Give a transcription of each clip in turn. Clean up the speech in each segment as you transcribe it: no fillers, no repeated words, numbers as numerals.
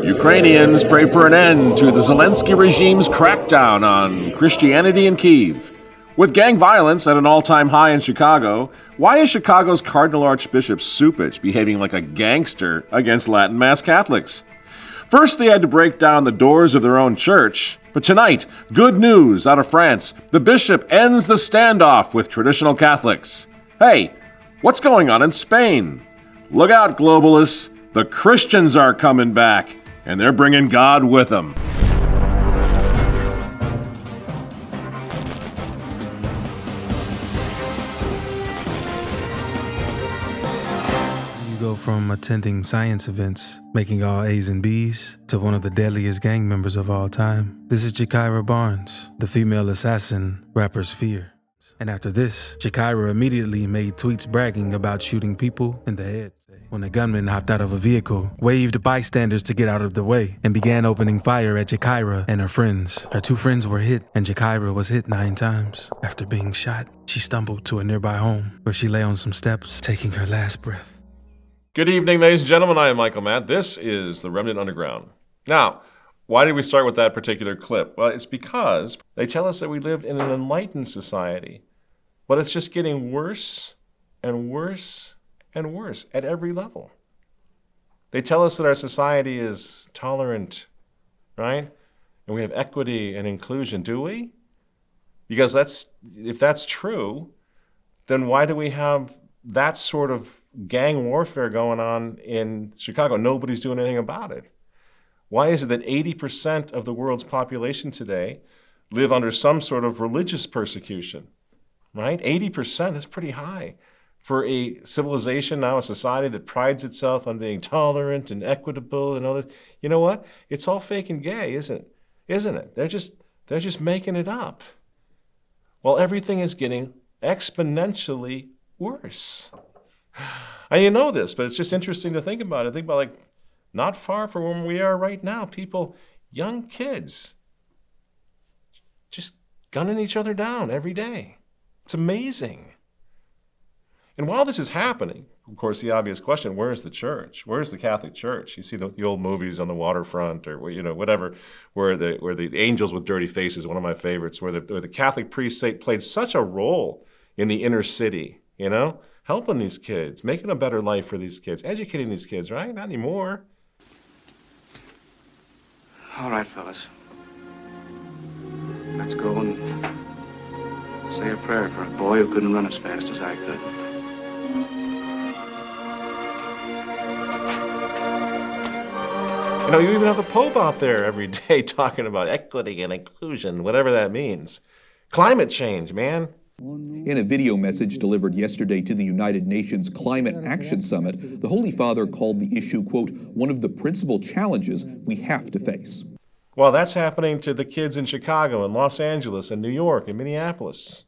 Ukrainians pray for an end to the Zelenskyy regime's crackdown on Christianity in Kiev. With gang violence at an all-time high in Chicago, why is Chicago's Cardinal Archbishop Supich behaving like a gangster against Latin Mass Catholics? First, they had to break down the doors of their own church. But tonight, good news out of France. The bishop ends the standoff with traditional Catholics. Hey, what's going on in Spain? Look out, globalists. The Christians are coming back, and they're bringing God with them. Go from attending science events, making all A's and B's, to one of the deadliest gang members of all time. This is Jakira Barnes, the female assassin rappers fear. And after this, Jakira immediately made tweets bragging about shooting people in the head. When the gunman hopped out of a vehicle, waved bystanders to get out of the way, and began opening fire at Jakira and her friends. Her two friends were hit, and Jakira was hit 9 times. After being shot, she stumbled to a nearby home, where she lay on some steps, taking her last breath. Good evening, ladies and gentlemen. I am Michael Matt. This is the Remnant Underground. Now, why did we start with that particular clip? Well, it's because they tell us that we lived in an enlightened society, but it's just getting worse and worse and worse at every level. They tell us that our society is tolerant, right? And we have equity and inclusion, do we? Because if that's true, then why do we have that sort of gang warfare going on in Chicago? Nobody's doing anything about it. Why is it that 80% of the world's population today live under some sort of religious persecution, right? 80%, that's pretty high. For a civilization now, a society that prides itself on being tolerant and equitable and all that, you know what? It's all fake and gay, isn't it? They're just making it up. Well, everything is getting exponentially worse. And you know this, but it's just interesting to think about it. Think about, like, not far from where we are right now, people, young kids, just gunning each other down every day. It's amazing. And while this is happening, of course, the obvious question, where's the church? Where's the Catholic Church? You see the old movies on the waterfront or, whatever, where the angels with dirty faces, one of my favorites, where the Catholic priests played such a role in the inner city, helping these kids, making a better life for these kids, educating these kids, right? Not anymore. All right, fellas. Let's go and say a prayer for a boy who couldn't run as fast as I could. You even have the Pope out there every day talking about equity and inclusion, whatever that means. Climate change, man. In a video message delivered yesterday to the United Nations Climate Action Summit, the Holy Father called the issue, quote, one of the principal challenges we have to face. Well, that's happening to the kids in Chicago and Los Angeles and New York and Minneapolis.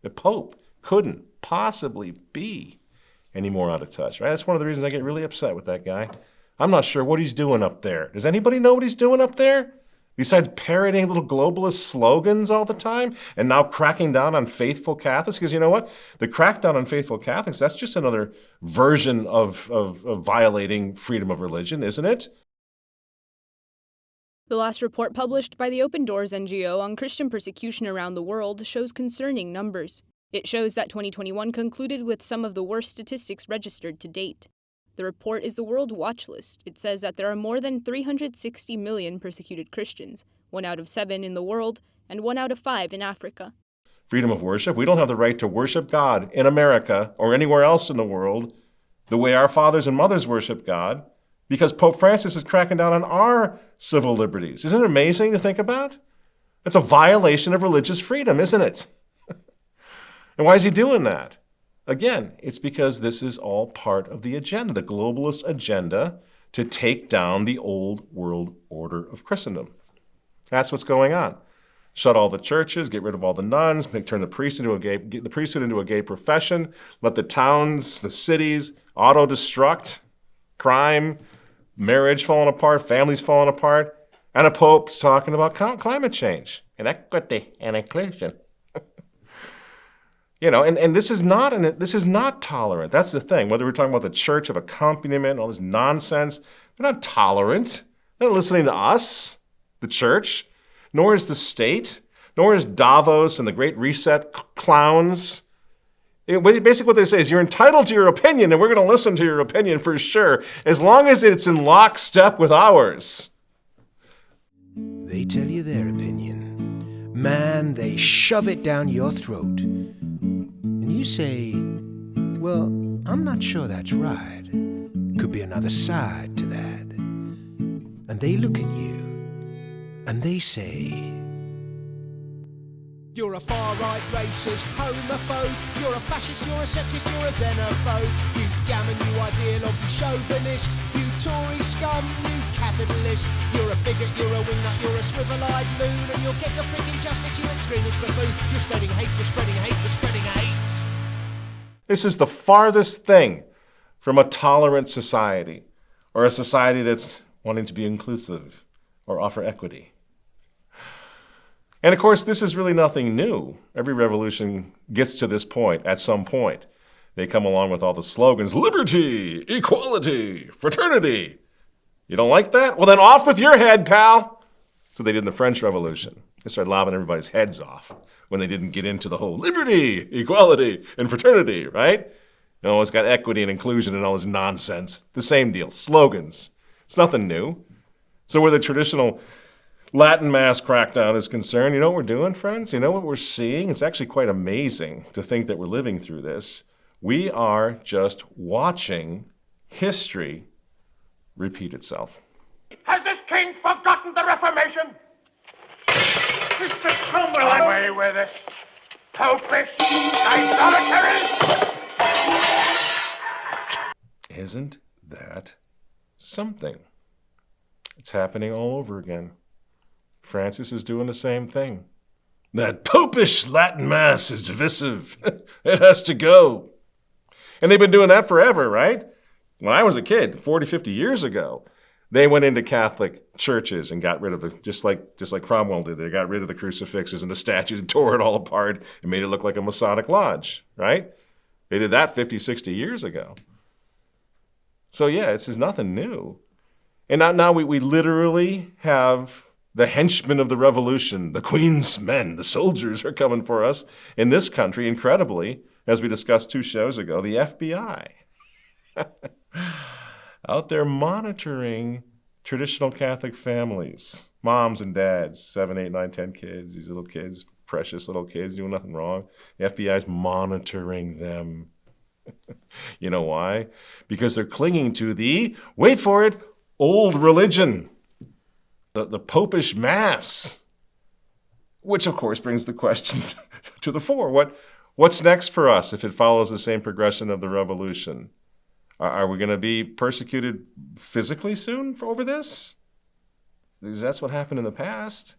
The Pope couldn't possibly be any more out of touch, right? That's one of the reasons I get really upset with that guy. I'm not sure what he's doing up there. Does anybody know what he's doing up there? Besides parroting little globalist slogans all the time and now cracking down on faithful Catholics? Because you know what? The crackdown on faithful Catholics, that's just another version of violating freedom of religion, isn't it? The last report published by the Open Doors NGO on Christian persecution around the world shows concerning numbers. It shows that 2021 concluded with some of the worst statistics registered to date. The report is the World Watch List. It says that there are more than 360 million persecuted Christians, 1 out of 7 in the world, and 1 out of 5 in Africa. Freedom of worship. We don't have the right to worship God in America or anywhere else in the world the way our fathers and mothers worship God, because Pope Francis is cracking down on our civil liberties. Isn't it amazing to think about? It's a violation of religious freedom, isn't it? And why is he doing that? Again, it's because this is all part of the agenda, the globalist agenda to take down the old world order of Christendom. That's what's going on. Shut all the churches, get rid of all the nuns, turn the priesthood into a gay profession, let the towns, the cities auto-destruct, crime, marriage falling apart, families falling apart, and a pope's talking about climate change and equity and inclusion. And this is not tolerant. That's the thing. Whether we're talking about the church of accompaniment, all this nonsense, they're not tolerant. They're not listening to us, the church, nor is the state, nor is Davos and the Great Reset clowns. Basically what they say is you're entitled to your opinion, and we're going to listen to your opinion for sure, as long as it's in lockstep with ours. They tell you their opinion. Man, they shove it down your throat. And you say, well, I'm not sure that's right. Could be another side to that. And they look at you, and they say, you're a far-right racist, homophobe. You're a fascist, you're a sexist, you're a xenophobe. You gammon, you ideologue, you chauvinist. You Tory scum, you capitalist. You're a bigot, you're a wingnut, you're a swivel-eyed loon. And you'll get your freaking justice, you extremist buffoon. You're spreading hate, you're spreading hate, you're spreading hate. This is the farthest thing from a tolerant society, or a society that's wanting to be inclusive or offer equity. And of course, this is really nothing new. Every revolution gets to this point at some point. They come along with all the slogans, liberty, equality, fraternity. You don't like that? Well, then off with your head, pal. So they did in the French Revolution. They started lobbing everybody's heads off when they didn't get into the whole liberty, equality, and fraternity, right? It's got equity and inclusion and all this nonsense. The same deal, slogans. It's nothing new. So where the traditional Latin Mass crackdown is concerned, you know what we're doing, friends? You know what we're seeing? It's actually quite amazing to think that we're living through this. We are just watching history repeat itself. Has this king forgotten the Reformation? Mr. Cromwell, away with this popish idolatry! Isn't that something? It's happening all over again. Francis is doing the same thing. That popish Latin Mass is divisive. It has to go. And they've been doing that forever, right? When I was a kid, 40, 50 years ago, they went into Catholic churches and got rid of the, just like Cromwell did. They got rid of the crucifixes and the statues and tore it all apart and made it look like a Masonic lodge, right? They did that 50, 60 years ago. So yeah, this is nothing new. And now we literally have the henchmen of the revolution, the Queen's men, the soldiers are coming for us in this country, incredibly, as we discussed 2 shows ago, the FBI. Out there monitoring traditional Catholic families, moms and dads, 7, 8, 9, 10 kids, these little kids, precious little kids doing nothing wrong. The FBI's monitoring them. You know why? Because they're clinging to the, wait for it, old religion, the popish mass, which of course brings the question to the fore. What's next for us if it follows the same progression of the revolution? Are we going to be persecuted physically soon over this? Because that's what happened in the past.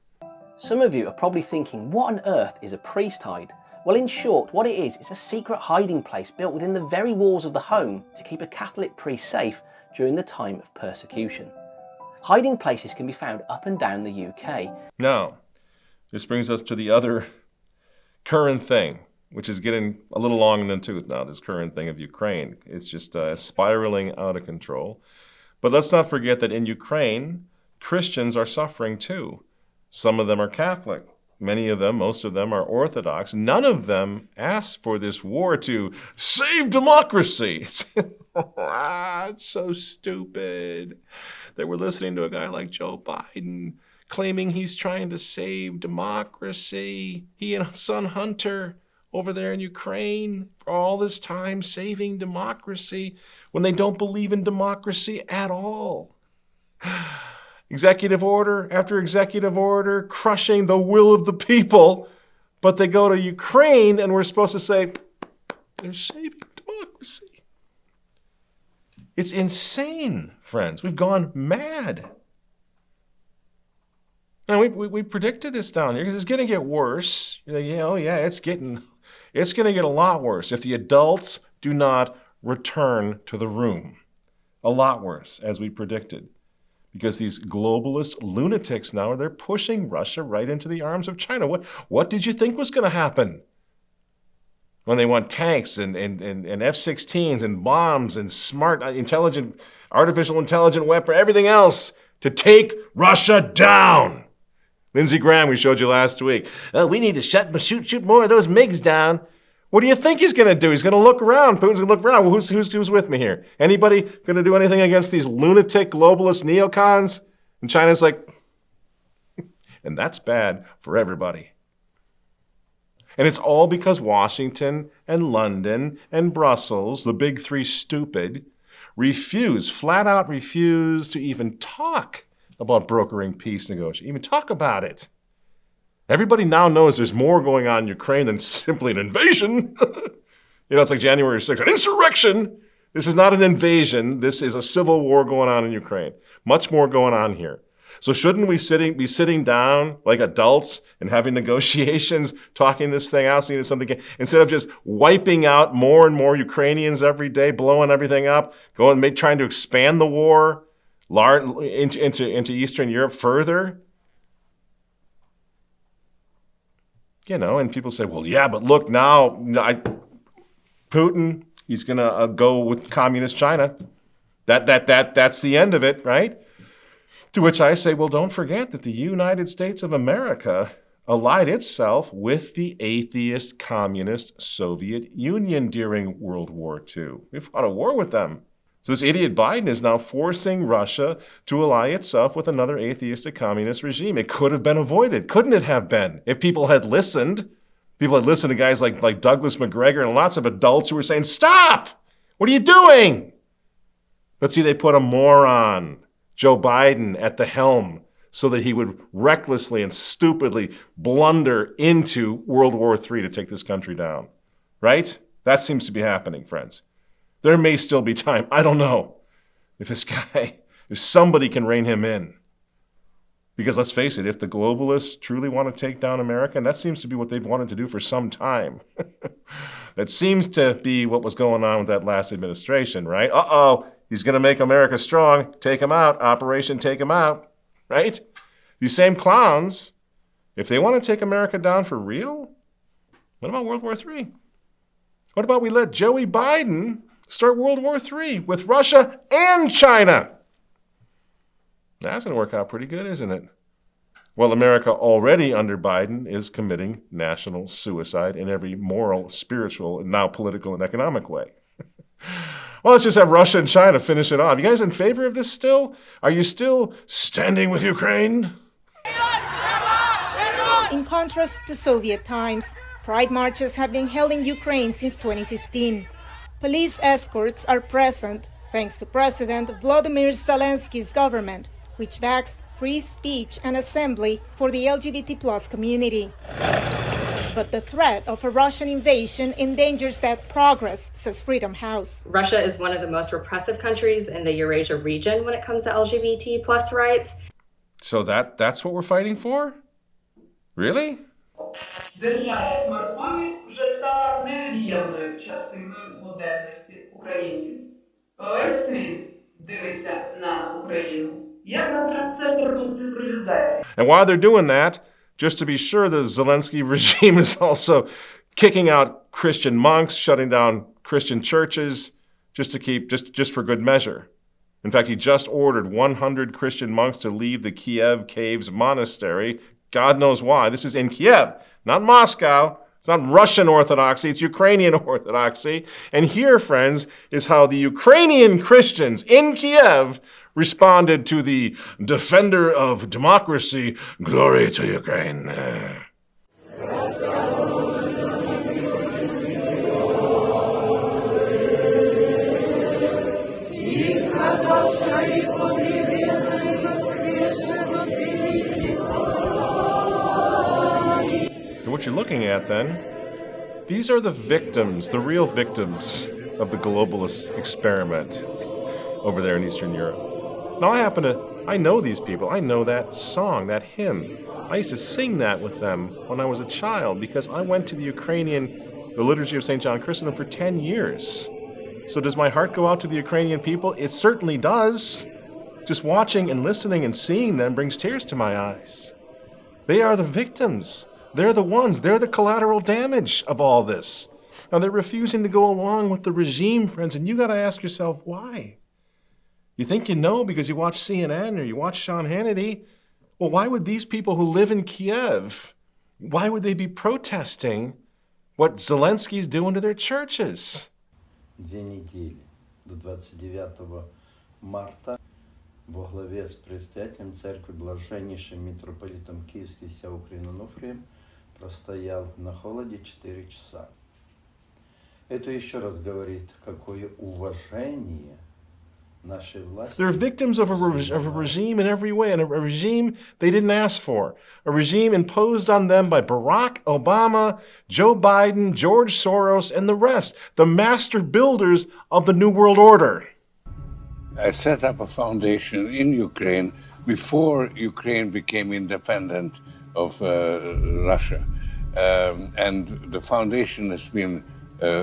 Some of you are probably thinking, what on earth is a priest hide? Well, in short, what it is a secret hiding place built within the very walls of the home to keep a Catholic priest safe during the time of persecution. Hiding places can be found up and down the UK. Now, this brings us to the other current thing, which is getting a little long in the tooth now, this current thing of Ukraine. It's just spiraling out of control. But let's not forget that in Ukraine, Christians are suffering too. Some of them are Catholic. Many of them, most of them, are Orthodox. None of them asked for this war to save democracy. It's so stupid that we're listening to a guy like Joe Biden claiming he's trying to save democracy. He and his son Hunter over there in Ukraine for all this time saving democracy when they don't believe in democracy at all. Executive order after executive order, crushing the will of the people. But they go to Ukraine and we're supposed to say, they're saving democracy. It's insane, friends. We've gone mad. Now, we predicted this down here because it's going to get worse. You're like, yeah, oh yeah, it's going to get a lot worse if the adults do not return to the room. A lot worse, as we predicted. Because these globalist lunatics now, they're pushing Russia right into the arms of China. What did you think was going to happen? when they want tanks and F-16s and bombs and smart, intelligent, artificial intelligent weapon, everything else to take Russia down. Lindsey Graham, we showed you last week. Oh, we need to shoot more of those MiGs down. What do you think he's going to do? He's going to look around. Putin's going to look around. Well, who's with me here? Anybody going to do anything against these lunatic globalist neocons? And China's like, and that's bad for everybody. And it's all because Washington and London and Brussels, the big three stupid, flat out refuse to even talk about brokering peace negotiations, even talk about it. Everybody now knows there's more going on in Ukraine than simply an invasion. It's like January 6th, an insurrection. This is not an invasion. This is a civil war going on in Ukraine. Much more going on here. So shouldn't we be sitting down like adults and having negotiations, talking this thing out, seeing if something instead of just wiping out more and more Ukrainians every day, blowing everything up, trying to expand the war into Eastern Europe further? And people say, well, yeah, but look now, Putin, he's going to go with communist China. That's the end of it, right? To which I say, well, don't forget that the United States of America allied itself with the atheist communist Soviet Union during World War II. We fought a war with them. So this idiot Biden is now forcing Russia to ally itself with another atheistic communist regime. It could have been avoided, couldn't it have been? If people had listened. People had listened to guys like Douglas McGregor and lots of adults who were saying, stop! What are you doing? But see, they put a moron, Joe Biden, at the helm so that he would recklessly and stupidly blunder into World War III to take this country down. Right? That seems to be happening, friends. There may still be time. I don't know if somebody can rein him in. Because let's face it, if the globalists truly want to take down America, and that seems to be what they've wanted to do for some time, that seems to be what was going on with that last administration, right? He's going to make America strong. Take him out. Operation Take Him Out, right? These same clowns, if they want to take America down for real, what about World War III? What about we let Joey Biden start World War III with Russia and China? That's going to work out pretty good, isn't it? Well, America already under Biden is committing national suicide in every moral, spiritual, and now political and economic way. Well, let's just have Russia and China finish it off. You guys in favor of this still? Are you still standing with Ukraine? In contrast to Soviet times, pride marches have been held in Ukraine since 2015. Police escorts are present thanks to President Volodymyr Zelensky's government, which backs free speech and assembly for the LGBT+ community. But the threat of a Russian invasion endangers that progress, says Freedom House. Russia is one of the most repressive countries in the Eurasia region when it comes to LGBT+ rights. So that's what we're fighting for? Really? Державні смартфони вже стала невід'ємною частиною модерності українців. Весь світ дивиться на Україну як на трансцентрну цифровізацію. And while they're doing that, just to be sure, the Zelenskyy regime is also kicking out Christian monks, shutting down Christian churches, just for good measure. In fact, he just ordered 100 Christian monks to leave the Kiev Caves monastery. God knows why. This is in Kiev, not Moscow. It's not Russian Orthodoxy, it's Ukrainian Orthodoxy. And here, friends, is how the Ukrainian Christians in Kiev responded to the defender of democracy. Glory to Ukraine. And what you're looking at then, these are the victims, the real victims of the globalist experiment over there in Eastern Europe. Now I know these people. I know that song, that hymn. I used to sing that with them when I was a child because I went to the Liturgy of St. John Chrysostom for 10 years. So does my heart go out to the Ukrainian people? It certainly does. Just watching and listening and seeing them brings tears to my eyes. They are the victims. They're the ones. They're the collateral damage of all this. Now, they're refusing to go along with the regime, friends, and you got to ask yourself, why? You think you know because you watch CNN or you watch Sean Hannity. Well, why would these people who live in Kiev, why would they be protesting what Zelensky's doing to their churches? 2 недели до 29 марта во главе с предстоятелем церкви блаженнейшим митрополитом Киевский вся Украина Онуфрием простоял на холоде 4 часа. Это еще раз говорит, какое уважение нашей власти. They're victims of a regime in every way, and a regime they didn't ask for. A regime imposed on them by Barack Obama, Joe Biden, George Soros, and the rest, the master builders of the New World Order. I set up a foundation in Ukraine before Ukraine became independent of Russia. And the foundation has been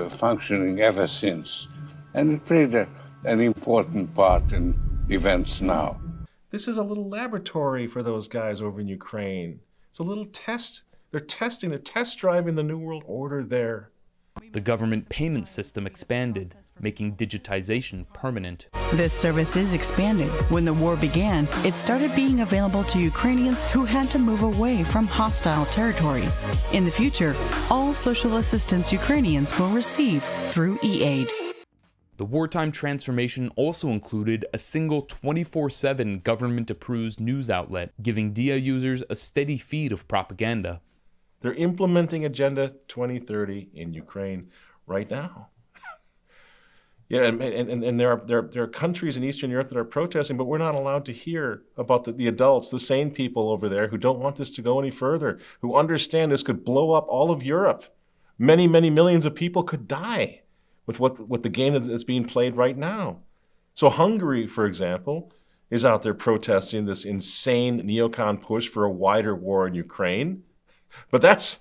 functioning ever since. And it played an important part in events now. This is a little laboratory for those guys over in Ukraine. It's a little test. They're test driving the New World Order there. The government payment system expanded, making digitization permanent. This service is expanding. When the war began, it started being available to Ukrainians who had to move away from hostile territories. In the future, all social assistance Ukrainians will receive through e-aid. The wartime transformation also included a single 24/7 government-approved news outlet, giving DIA users a steady feed of propaganda. They're implementing Agenda 2030 in Ukraine right now. Yeah, and there are countries in Eastern Europe that are protesting, but we're not allowed to hear about the adults, the sane people over there who don't want this to go any further, who understand this could blow up all of Europe. Many, many millions of people could die with the game that's being played right now. So Hungary, for example, is out there protesting this insane neocon push for a wider war in Ukraine. But that's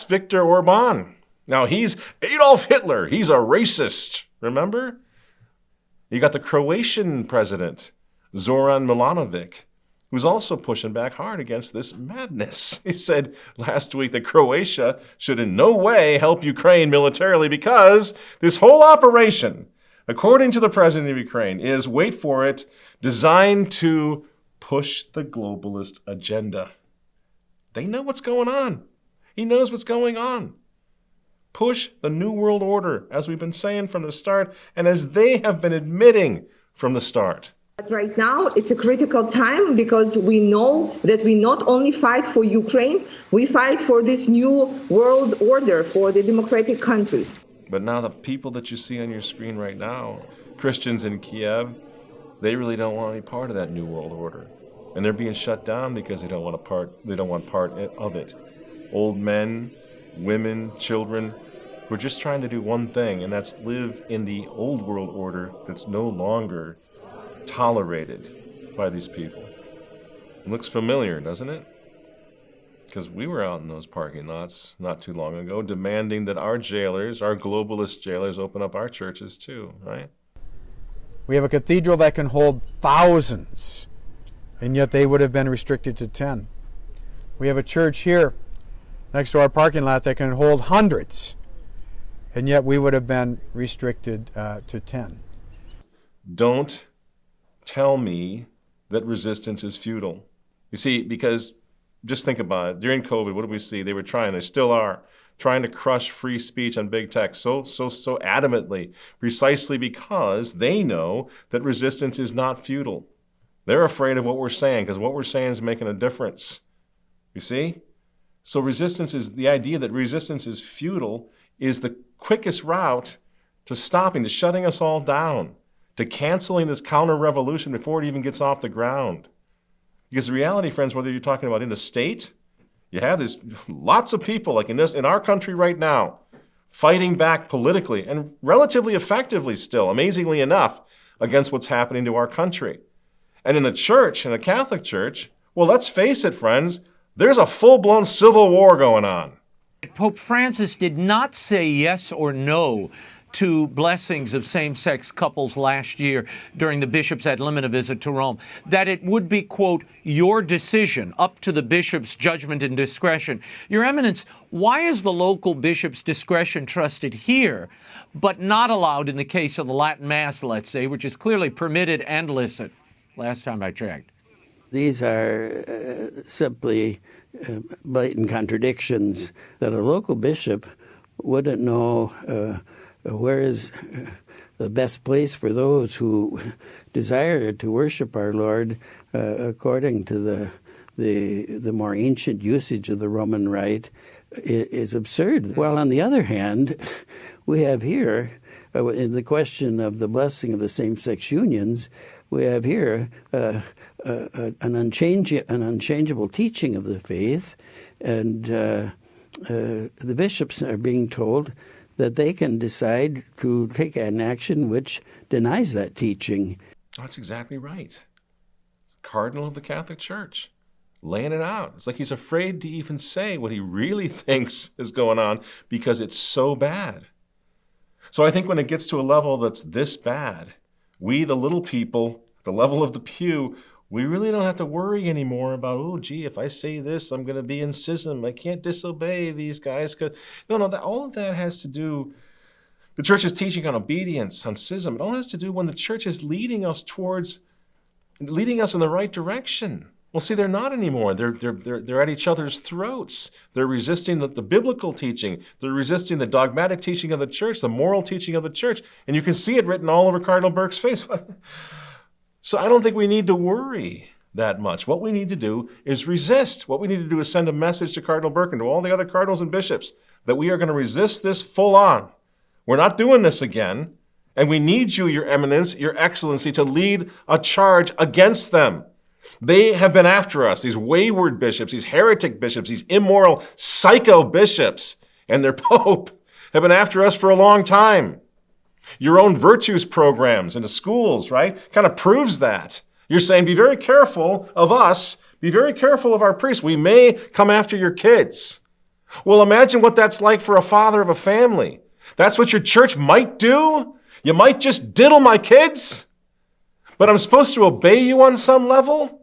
Viktor Orban. Now, he's Adolf Hitler. He's a racist, remember? You got the Croatian president, Zoran Milanovic, who's also pushing back hard against this madness. He said last week that Croatia should in no way help Ukraine militarily because this whole operation, according to the president of Ukraine, is, wait for it, designed to push the globalist agenda. They know what's going on. He knows what's going on. Push the New World Order, as we've been saying from the start, and as they have been admitting from the start. But right now, it's a critical time because we know that we not only fight for Ukraine, we fight for this new world order for the democratic countries. But now the people that you see on your screen right now, Christians in Kiev, they really don't want any part of that New World Order. And they're being shut down because they don't want part of it. Old men, women, children, who are just trying to do one thing, and that's live in the old world order that's no longer tolerated by these people. It looks familiar, doesn't it? Because we were out in those parking lots not too long ago demanding that our jailers, our globalist jailers, open up our churches too, right? We have a cathedral that can hold thousands, and yet they would have been restricted to 10. We have a church here next to our parking lot that can hold hundreds, and yet we would have been restricted to 10. Don't tell me that resistance is futile. You see, because just think about it. During COVID, what did we see? They still are, trying to crush free speech on big tech so adamantly, precisely because they know that resistance is not futile. They're afraid of what we're saying because what we're saying is making a difference. You see? So the idea that resistance is futile is the quickest route to stopping, to shutting us all down, to canceling this counter-revolution before it even gets off the ground. Because the reality, friends, whether you're talking about in the state, you have this lots of people, like in our country right now, fighting back politically and relatively effectively still, amazingly enough, against what's happening to our country. And in the church, in the Catholic Church, well, let's face it, friends, there's a full-blown civil war going on. Pope Francis did not say yes or no to blessings of same-sex couples last year during the bishop's ad limina visit to Rome, that it would be, quote, your decision, up to the bishop's judgment and discretion. Your Eminence, why is the local bishop's discretion trusted here, but not allowed in the case of the Latin Mass, let's say, which is clearly permitted and licit, last time I checked? These are simply blatant contradictions that a local bishop wouldn't know where is the best place for those who desire to worship our Lord according to the more ancient usage of the Roman rite is absurd. While on the other hand, we have here, in the question of the blessing of the same-sex unions, we have here an unchangeable teaching of the faith, and the bishops are being told that they can decide to take an action which denies that teaching. That's exactly right. Cardinal of the Catholic Church, laying it out. It's like he's afraid to even say what he really thinks is going on because it's so bad. So I think when it gets to a level that's this bad, we, the little people, the level of the pew, we really don't have to worry anymore about, oh, gee, if I say this, I'm going to be in schism. I can't disobey these guys. No, all of that has to do, the church's teaching on obedience, on schism, it all has to do when the church is leading us in the right direction. Well, see, they're not anymore. They're at each other's throats. They're resisting the biblical teaching. They're resisting the dogmatic teaching of the church, the moral teaching of the church. And you can see it written all over Cardinal Burke's face. So I don't think we need to worry that much. What we need to do is resist. What we need to do is send a message to Cardinal Burke and to all the other cardinals and bishops that we are going to resist this full on. We're not doing this again. And we need you, Your Eminence, Your Excellency, to lead a charge against them. They have been after us, these wayward bishops, these heretic bishops, these immoral psycho bishops, and their pope have been after us for a long time. Your own virtues programs into schools, right, kind of proves that. You're saying, be very careful of us, be very careful of our priests. We may come after your kids. Well, imagine what that's like for a father of a family. That's what your church might do? You might just diddle my kids? But I'm supposed to obey you on some level?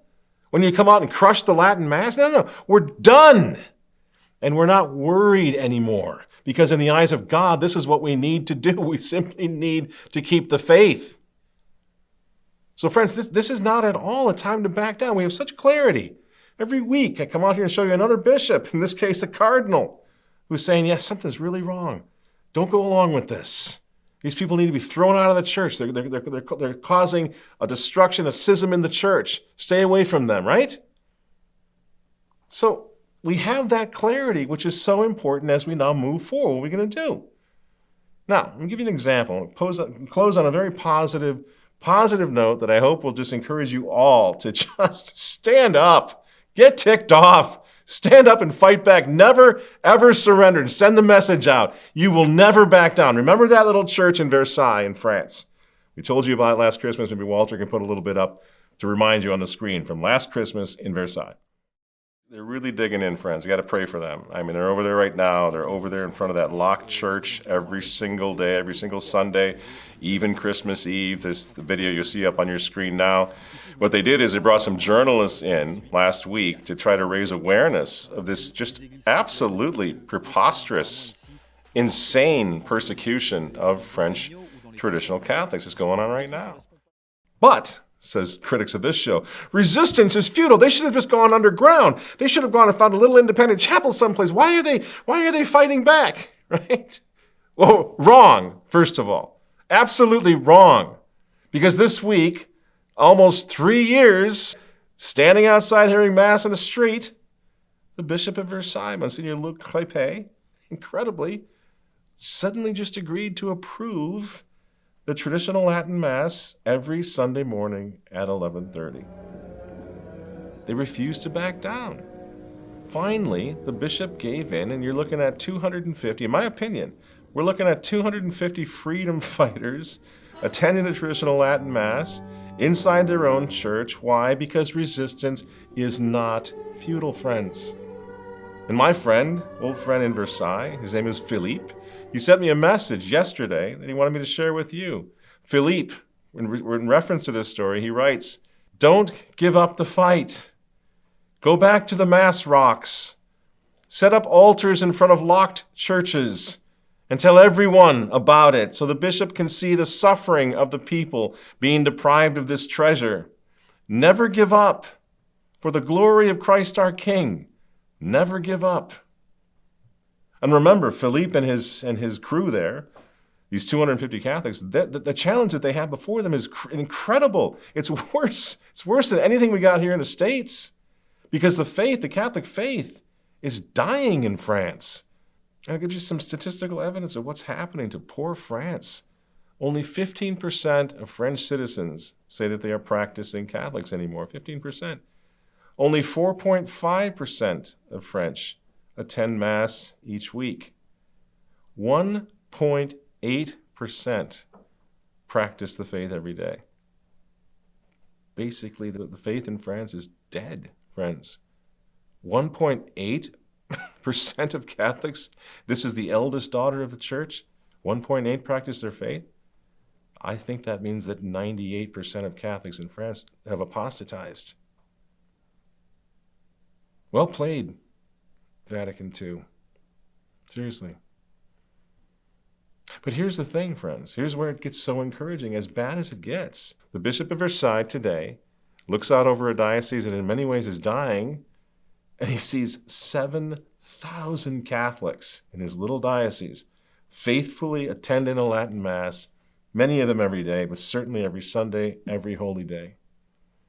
When you come out and crush the Latin Mass? No, we're done. And we're not worried anymore. Because in the eyes of God, this is what we need to do. We simply need to keep the faith. So friends, this is not at all a time to back down. We have such clarity. Every week I come out here and show you another bishop, in this case a cardinal, who's saying, yes, something's really wrong. Don't go along with this. These people need to be thrown out of the church. They're causing a destruction, a schism in the church. Stay away from them, right? So we have that clarity, which is so important as we now move forward. What are we going to do? Now, I'm going to give you an example. I'll close on a very positive note that I hope will just encourage you all to just stand up, get ticked off, stand up and fight back. Never, ever surrender. And send the message out. You will never back down. Remember that little church in Versailles in France? We told you about it last Christmas. Maybe Walter can put a little bit up to remind you on the screen from last Christmas in Versailles. They're really digging in, friends. You got to pray for them. I mean, they're over there right now. They're over there in front of that locked church every single day, every single Sunday, even Christmas Eve. There's the video you'll see up on your screen now. What they did is they brought some journalists in last week to try to raise awareness of this just absolutely preposterous, insane persecution of French traditional Catholics that's going on right now. But, says critics of this show, resistance is futile. They should have just gone underground. They should have gone and found a little independent chapel someplace. Why are they fighting back? Right? Well, wrong, first of all. Absolutely wrong. Because this week, almost 3 years, standing outside hearing Mass in the street, the Bishop of Versailles, Monsignor Luc Crépé, incredibly, suddenly just agreed to approve the traditional Latin Mass every Sunday morning at 11:30. They refused to back down. Finally, the bishop gave in, and you're looking at 250, in my opinion, we're looking at 250 freedom fighters attending the traditional Latin Mass inside their own church. Why? Because resistance is not futile, friends. And my friend, old friend in Versailles, his name is Philippe, he sent me a message yesterday that he wanted me to share with you. Philippe, in reference to this story, he writes, "Don't give up the fight. Go back to the Mass rocks. Set up altars in front of locked churches and tell everyone about it so the bishop can see the suffering of the people being deprived of this treasure. Never give up. For the glory of Christ our King, never give up." And remember, Philippe and his crew there, these 250 Catholics, the challenge that they have before them is incredible. It's worse. It's worse than anything we got here in the States. Because the Catholic faith, is dying in France. And I'll give you some statistical evidence of what's happening to poor France. Only 15% of French citizens say that they are practicing Catholics anymore. 15%. Only 4.5% of French attend Mass each week. 1.8% practice the faith every day. Basically, the faith in France is dead, friends. 1.8% of Catholics, this is the eldest daughter of the church, 1.8 practice their faith. I think that means that 98% of Catholics in France have apostatized. Well played, Vatican II. Seriously. But here's the thing, friends. Here's where it gets so encouraging. As bad as it gets, the Bishop of Versailles today looks out over a diocese that in many ways is dying, and he sees 7,000 Catholics in his little diocese faithfully attending a Latin Mass, many of them every day, but certainly every Sunday, every holy day.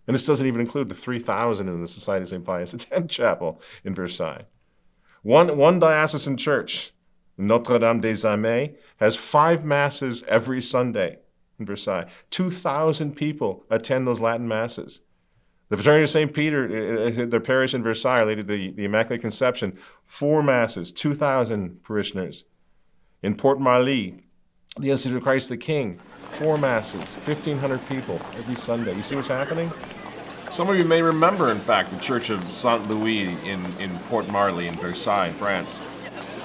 And this doesn't even include the 3,000 in the Society of St. Pius X chapel in Versailles. One diocesan church, Notre Dame des Amis, has 5 Masses every Sunday in Versailles. 2,000 people attend those Latin Masses. The Fraternity of St. Peter, their parish in Versailh, Lady of the Immaculate Conception, 4 Masses, 2,000 parishioners. In Port Marly, the Institute of Christ the King, 4 Masses, 1,500 people every Sunday. You see what's happening? Some of you may remember, in fact, the Church of Saint Louis in Port Marly in Versailles, France.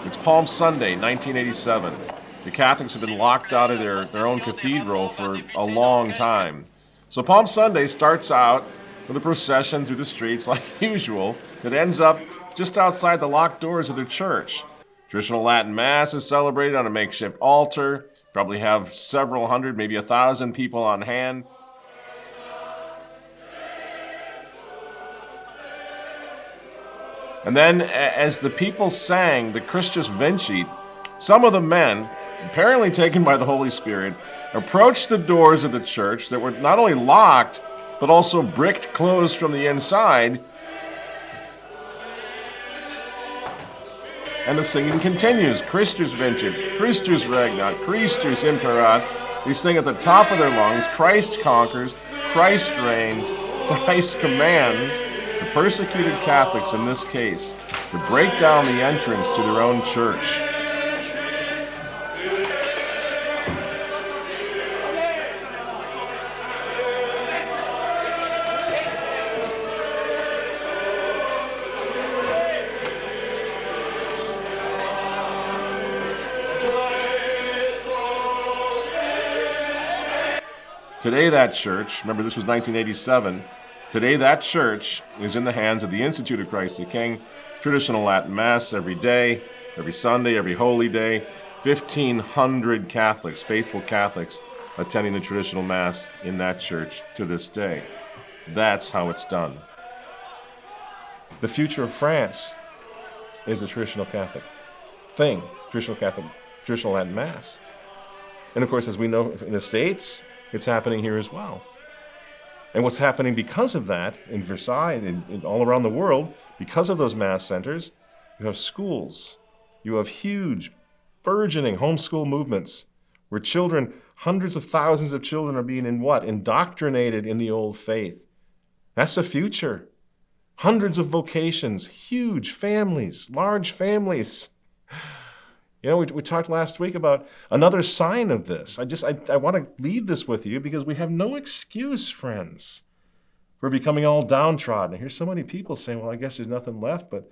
It's Palm Sunday, 1987. The Catholics have been locked out of their own cathedral for a long time. So Palm Sunday starts out with a procession through the streets like usual that ends up just outside the locked doors of their church. Traditional Latin Mass is celebrated on a makeshift altar. Probably have several hundred, maybe 1,000 people on hand. And then, as the people sang the Christus Vincit, some of the men, apparently taken by the Holy Spirit, approached the doors of the church that were not only locked, but also bricked closed from the inside. And the singing continues. Christus Vincit, Christus Regnat, Christus Imperat. They sing at the top of their lungs, Christ conquers, Christ reigns, Christ commands the persecuted Catholics in this case to break down the entrance to their own church. Today that church, remember this was 1987, today that church is in the hands of the Institute of Christ the King, traditional Latin Mass every day, every Sunday, every holy day, 1,500 Catholics, faithful Catholics, attending the traditional Mass in that church to this day. That's how it's done. The future of France is a traditional Catholic thing, traditional Latin Mass. And of course, as we know in the States, it's happening here as well. And what's happening because of that in Versailles and all around the world, because of those Mass centers, you have schools. You have huge, burgeoning homeschool movements where children, hundreds of thousands of children are being indoctrinated in the old faith. That's the future. Hundreds of vocations, huge families, large families. You know, we talked last week about another sign of this. I want to leave this with you because we have no excuse, friends, for becoming all downtrodden. I hear so many people saying, well, I guess there's nothing left but,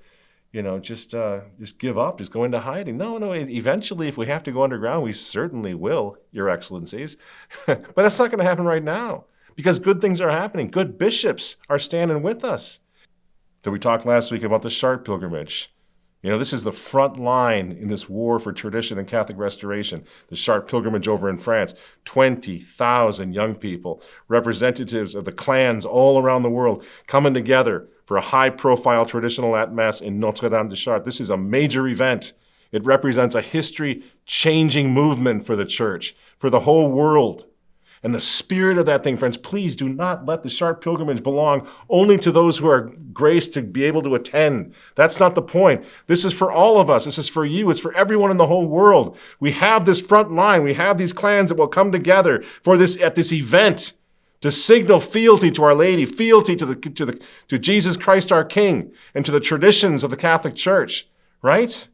just give up, just go into hiding. No, eventually if we have to go underground, we certainly will, Your Excellencies. But that's not going to happen right now because good things are happening. Good bishops are standing with us. So we talked last week about the Chartres pilgrimage. This is the front line in this war for tradition and Catholic restoration. The Chartres pilgrimage over in France, 20,000 young people, representatives of the clans all around the world coming together for a high-profile traditional Mass in Notre-Dame de Chartres. This is a major event. It represents a history-changing movement for the Church, for the whole world. And the spirit of that thing, friends, please do not let the Chartres pilgrimage belong only to those who are graced to be able to attend. That's not the point. This is for all of us. This is for you. It's for everyone in the whole world. We have this front line. We have these clans that will come together for this at this event to signal fealty to Our Lady, fealty to Jesus Christ our King, and to the traditions of the Catholic Church, right?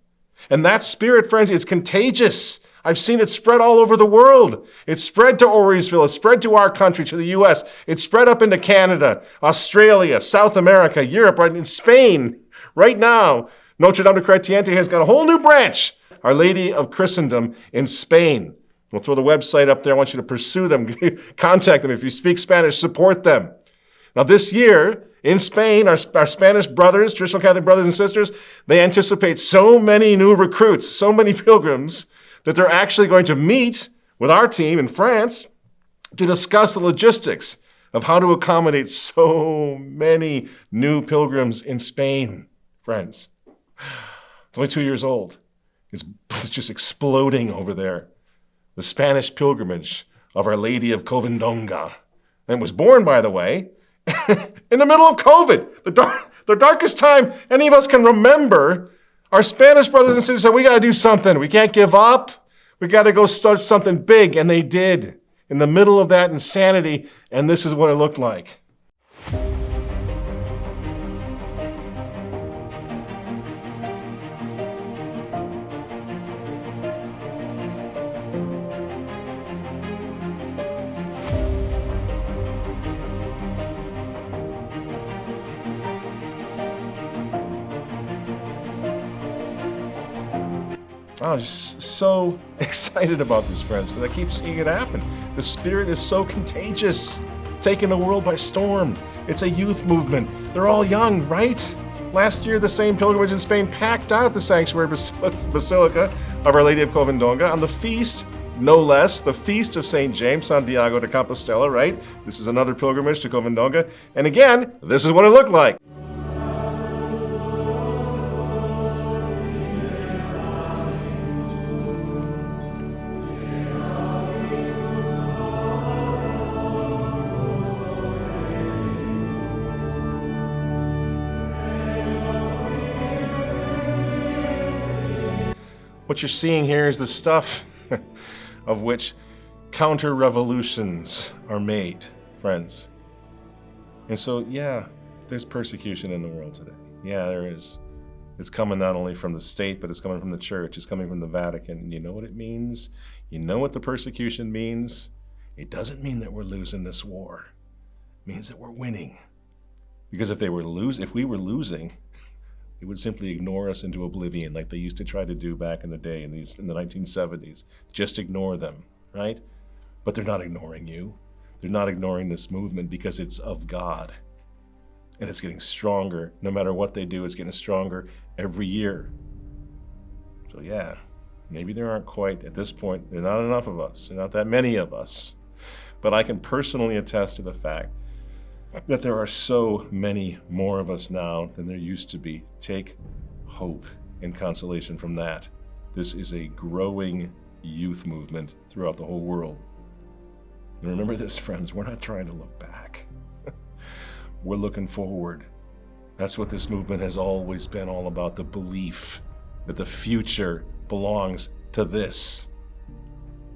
And that spirit, friends, is contagious. I've seen it spread all over the world. It's spread to Aurysville. It's spread to our country, to the U.S. It's spread up into Canada, Australia, South America, Europe, right in Spain. Right now, Notre Dame de Chrétienté has got a whole new branch, Our Lady of Christendom in Spain. We'll throw the website up there. I want you to pursue them. Contact them. If you speak Spanish, support them. Now this year, in Spain, our Spanish brothers, traditional Catholic brothers and sisters, they anticipate so many new recruits, so many pilgrims, that they're actually going to meet with our team in France to discuss the logistics of how to accommodate so many new pilgrims in Spain, friends. It's only 2 years old. It's just exploding over there. The Spanish pilgrimage of Our Lady of Covendonga. And it was born, by the way, in the middle of COVID, the darkest time any of us can remember. Our Spanish brothers and sisters said, we got to do something. We can't give up. We got to go start something big. And they did. In the middle of that insanity, and this is what it looked like. I'm just so excited about this, friends, because I keep seeing it happen. The spirit is so contagious. It's taking the world by storm. It's a youth movement. They're all young, right? Last year, the same pilgrimage in Spain packed out the sanctuary basilica of Our Lady of Covendonga on the feast, no less, the feast of St. James, Santiago de Compostela, right? This is another pilgrimage to Covendonga. And again, this is what it looked like. What you're seeing here is the stuff of which counter-revolutions are made, friends. And so, yeah, there's persecution in the world today. Yeah, there is. It's coming not only from the state, but it's coming from the church. It's coming from the Vatican. And you know what it means? You know what the persecution means? It doesn't mean that we're losing this war. It means that we're winning. Because if we were losing, they would simply ignore us into oblivion like they used to try to do back in the day in the 1970s. Just ignore them, right? But they're not ignoring you. They're not ignoring this movement because it's of God. And it's getting stronger. No matter what they do, it's getting stronger every year. So yeah, maybe there aren't quite, at this point, there are not enough of us. There are not that many of us. But I can personally attest to the fact that there are so many more of us now than there used to be. Take hope and consolation from that. This is a growing youth movement throughout the whole world. And remember this, friends, we're not trying to look back. We're looking forward. That's what this movement has always been all about, the belief that the future belongs to this.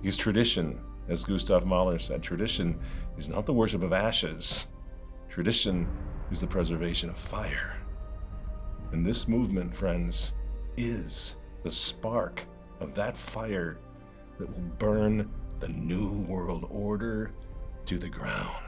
Because tradition, as Gustav Mahler said, tradition is not the worship of ashes. Tradition is the preservation of fire. And this movement, friends, is the spark of that fire that will burn the new world order to the ground.